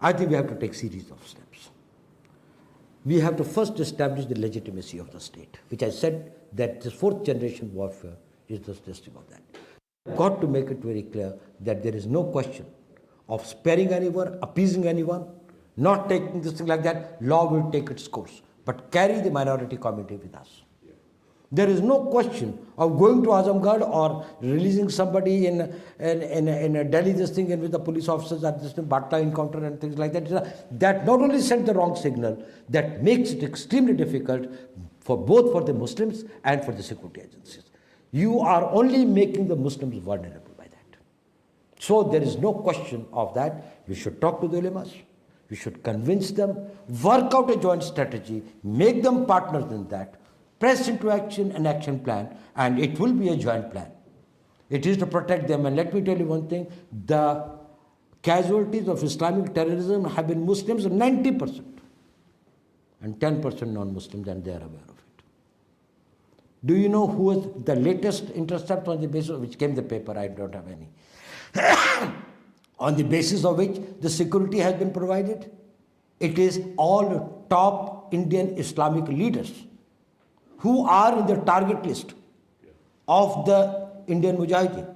I think we have to take series of steps. We have to first establish the legitimacy of the state, which I said that this fourth generation warfare is the testing of that. We've got to make it very clear that there is no question of sparing anyone, appeasing anyone, not taking this thing like that. Law will take its course, but carry the minority community with us. There is no question of going to Azamgarh or releasing somebody in Delhi, this thing, and with the police officers at this Batla encounter and things like that. That not only sent the wrong signal, that makes it extremely difficult for both for the Muslims and for the security agencies. You are only making the Muslims vulnerable by that. So there is no question of that. We should talk to the ulamas. We should convince them, work out a joint strategy, make them partners in that. Press into action an action plan, and it will be a joint plan. It is to protect them. And let me tell you one thing, the casualties of Islamic terrorism have been Muslims 90%, and 10% non-Muslims, and they are aware of it. Do you know who was the latest intercept on the basis of which came the paper? I don't have any. On the basis of which the security has been provided? It is all top Indian Islamic leaders who are in the target list of the Indian Mujahideen,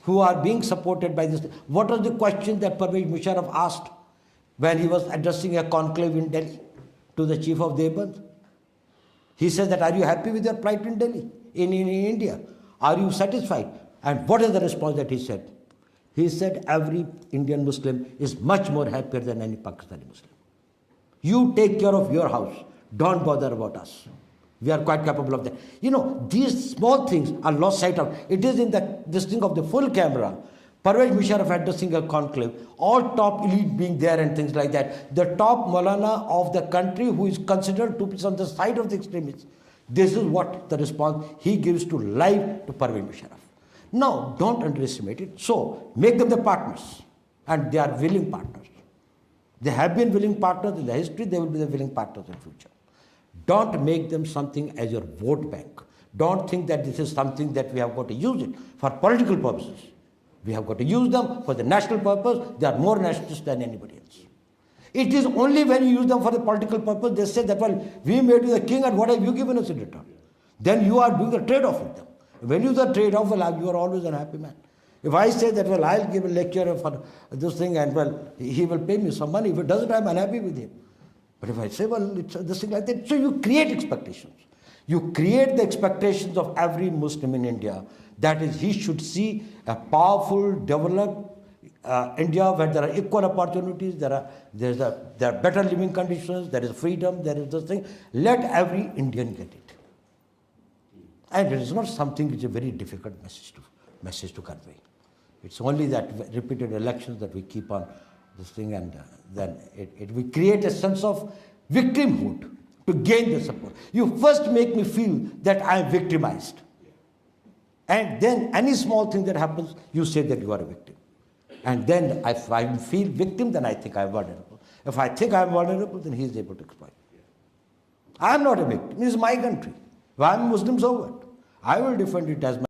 who are being supported by this. What was the question that Pervez Musharraf asked when he was addressing a conclave in Delhi to the chief of Deoband? He says that, are you happy with your plight in Delhi, in India? Are you satisfied? And what is the response that he said? He said, every Indian Muslim is much more happier than any Pakistani Muslim. You take care of your house. Don't bother about us. We are quite capable of that. You know, these small things are lost sight of. It is in this thing of the full camera. Pervez Musharraf addressing a conclave, all top elite being there and things like that. The top Maulana of the country who is considered to be on the side of the extremists. This is what the response he gives to live to Pervez Musharraf. Now, don't underestimate it. So, make them the partners. And they are willing partners. They have been willing partners in the history. They will be the willing partners in the future. Don't make them something as your vote bank. Don't think that this is something that we have got to use it for political purposes. We have got to use them for the national purpose. They are more nationalist than anybody else. It is only when you use them for the political purpose, they say that, well, we made you the king and what have you given us in return? Then you are doing a trade-off with them. When you do the trade-off, well, you are always an happy man. If I say that, well, I'll give a lecture for this thing and, well, he will pay me some money. If it doesn't, I'm unhappy with him. But if I say, well, it's this thing like that, so you create expectations. You create the expectations of every Muslim in India. That is, he should see a powerful, developed India where there are equal opportunities, there are better living conditions, there is freedom, there is this thing. Let every Indian get it. And it is not something which is a very difficult message to convey. It's only that repeated elections that we keep on this thing, and then we create a sense of victimhood to gain the support. You first make me feel that I am victimized. And then any small thing that happens, you say that you are a victim. And then if I feel victim, then I think I am vulnerable. If I think I am vulnerable, then he is able to exploit. I am not a victim. It is my country. If I am Muslim, so what? I will defend it as my